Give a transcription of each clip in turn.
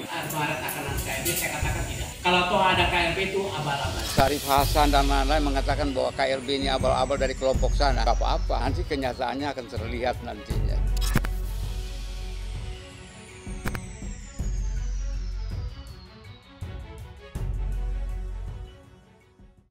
Maret akan ada KLB, saya katakan tidak. Kalau toh ada KLB itu abal-abal. Syarif Hasan dan lain-lain mengatakan bahwa KLB ini abal-abal dari kelompok sana. Gak apa-apa, nanti kenyataannya akan terlihat nantinya.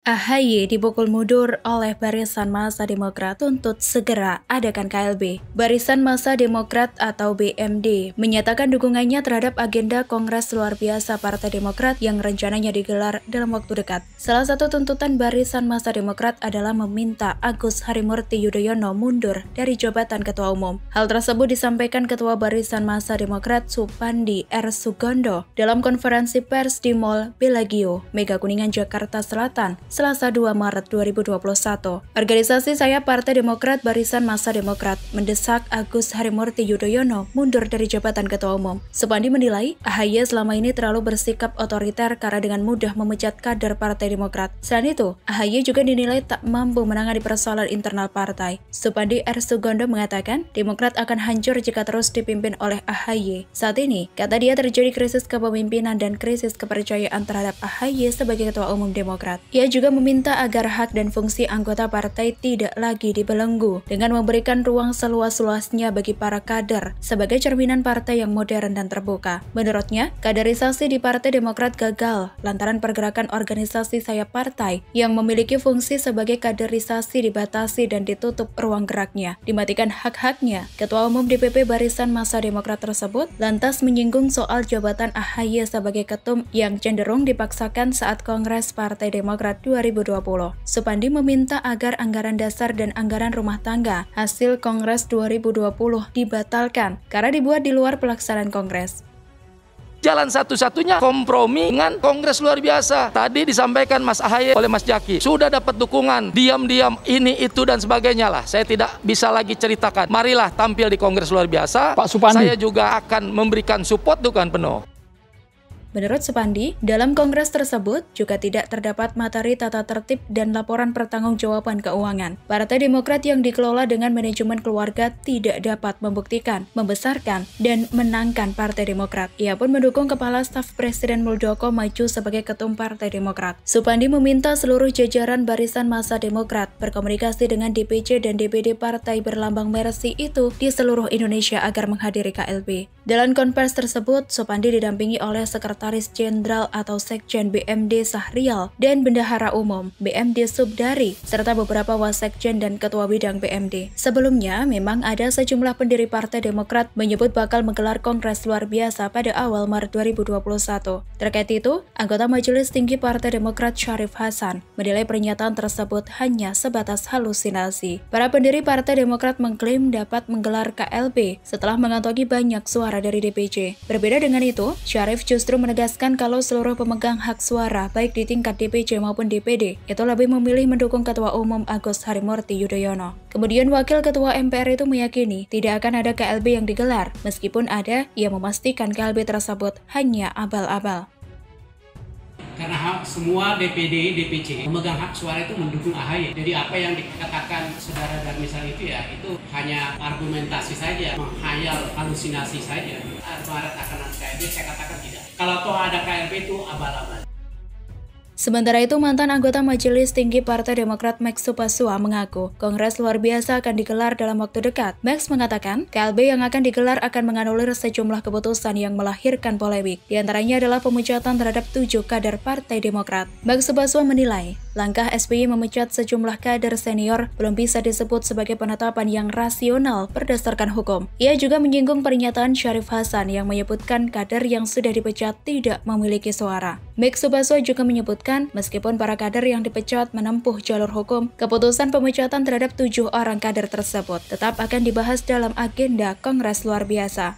AHY dipukul mundur oleh Barisan Massa Demokrat untuk segera adakan KLB. Barisan Massa Demokrat atau BMD menyatakan dukungannya terhadap agenda Kongres Luar Biasa Partai Demokrat yang rencananya digelar dalam waktu dekat. Salah satu tuntutan Barisan Massa Demokrat adalah meminta Agus Harimurti Yudhoyono mundur dari jabatan Ketua Umum. Hal tersebut disampaikan Ketua Barisan Massa Demokrat Supandi R. Sugondo dalam konferensi pers di Mall Bellagio, Mega Kuningan, Jakarta Selatan, Selasa 2 Maret 2021. Organisasi Sayap Partai Demokrat Barisan Massa Demokrat mendesak Agus Harimurti Yudhoyono mundur dari jabatan Ketua Umum. Supandi menilai AHY selama ini terlalu bersikap otoriter karena dengan mudah memecat kader Partai Demokrat. Selain itu, AHY juga dinilai tak mampu menangani persoalan internal partai. Supandi R. Sugondo mengatakan Demokrat akan hancur jika terus dipimpin oleh AHY. Saat ini, kata dia, terjadi krisis kepemimpinan dan krisis kepercayaan terhadap AHY sebagai Ketua Umum Demokrat. Ia juga meminta agar hak dan fungsi anggota partai tidak lagi dibelenggu dengan memberikan ruang seluas-luasnya bagi para kader sebagai cerminan partai yang modern dan terbuka. Menurutnya, kaderisasi di Partai Demokrat gagal lantaran pergerakan organisasi sayap partai yang memiliki fungsi sebagai kaderisasi dibatasi dan ditutup ruang geraknya, dimatikan hak-haknya. Ketua Umum DPP Barisan Massa Demokrat tersebut lantas menyinggung soal jabatan AHY sebagai ketum yang cenderung dipaksakan saat Kongres Partai Demokrat 2020. Supandi meminta agar anggaran dasar dan anggaran rumah tangga hasil Kongres 2020 dibatalkan karena dibuat di luar pelaksanaan Kongres. Jalan satu-satunya kompromi dengan Kongres Luar Biasa. Tadi disampaikan Mas AHY oleh Mas Jaki, sudah dapat dukungan, diam-diam ini itu dan sebagainya lah. Saya tidak bisa lagi ceritakan. Marilah tampil di Kongres Luar Biasa. Pak Supandi, saya juga akan memberikan support dukungan penuh. Menurut Supandi, dalam kongres tersebut juga tidak terdapat materi tata tertib dan laporan pertanggungjawaban keuangan. Partai Demokrat yang dikelola dengan manajemen keluarga tidak dapat membuktikan, membesarkan, dan menangkan Partai Demokrat. Ia pun mendukung Kepala Staf Presiden Muldoko maju sebagai Ketum Partai Demokrat. Supandi meminta seluruh jajaran Barisan Massa Demokrat berkomunikasi dengan DPC dan DPD Partai berlambang Mersi itu di seluruh Indonesia agar menghadiri KLB. Dalam konferensi tersebut, Supandi didampingi oleh Sekretaris Jenderal atau Sekjen BMD Sahrial dan Bendahara Umum BMD Subdari, serta beberapa Wasekjen dan Ketua Bidang BMD. Sebelumnya, memang ada sejumlah pendiri Partai Demokrat menyebut bakal menggelar Kongres Luar Biasa pada awal Maret 2021. Terkait itu, anggota Majelis Tinggi Partai Demokrat Syarif Hasan menilai pernyataan tersebut hanya sebatas halusinasi. Para pendiri Partai Demokrat mengklaim dapat menggelar KLB setelah mengantongi banyak suara dari DPC. Berbeda dengan itu, Syarif justru menegaskan kalau seluruh pemegang hak suara baik di tingkat DPC maupun DPD itu lebih memilih mendukung Ketua Umum Agus Harimurti Yudhoyono. Kemudian Wakil Ketua MPR itu meyakini tidak akan ada KLB yang digelar, meskipun ada, ia memastikan KLB tersebut hanya abal-abal. Karena semua DPD, DPC memegang hak suara itu mendukung AHY. Jadi apa yang dikatakan saudara Darmisal itu ya, itu hanya argumentasi saja, menghayal, halusinasi saja. Maret akan ada KLB, saya katakan tidak. Kalau toh ada KLB itu abal-abal. Sementara itu, mantan anggota Majelis Tinggi Partai Demokrat Max Supasua mengaku Kongres Luar Biasa akan digelar dalam waktu dekat. Max mengatakan, KLB yang akan digelar akan menganulir sejumlah keputusan yang melahirkan polemik. Di antaranya adalah pemecatan terhadap 7 kader Partai Demokrat. Max Supasua menilai, langkah SBY memecat sejumlah kader senior belum bisa disebut sebagai penetapan yang rasional berdasarkan hukum. Ia juga menyinggung pernyataan Syarif Hasan yang menyebutkan kader yang sudah dipecat tidak memiliki suara. Max Supasua juga menyebutkan meskipun para kader yang dipecat menempuh jalur hukum, keputusan pemecatan terhadap 7 orang kader tersebut tetap akan dibahas dalam agenda Kongres Luar Biasa.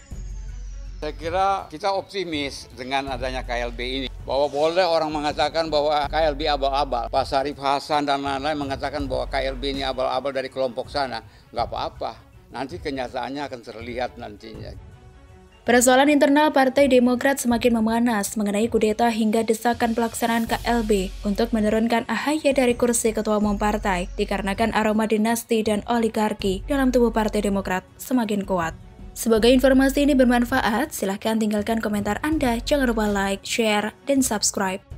Saya kira kita optimis dengan adanya KLB ini. Bahwa boleh orang mengatakan bahwa KLB abal-abal. Pak Syarif Hasan dan lain-lain mengatakan bahwa KLB ini abal-abal dari kelompok sana. Nggak apa-apa. Nanti kenyataannya akan terlihat nantinya. Persoalan internal Partai Demokrat semakin memanas mengenai kudeta hingga desakan pelaksanaan KLB untuk menurunkan AHY dari kursi Ketua Umum Partai dikarenakan aroma dinasti dan oligarki dalam tubuh Partai Demokrat semakin kuat. Semoga informasi ini bermanfaat. Silahkan tinggalkan komentar Anda. Jangan lupa like, share, dan subscribe.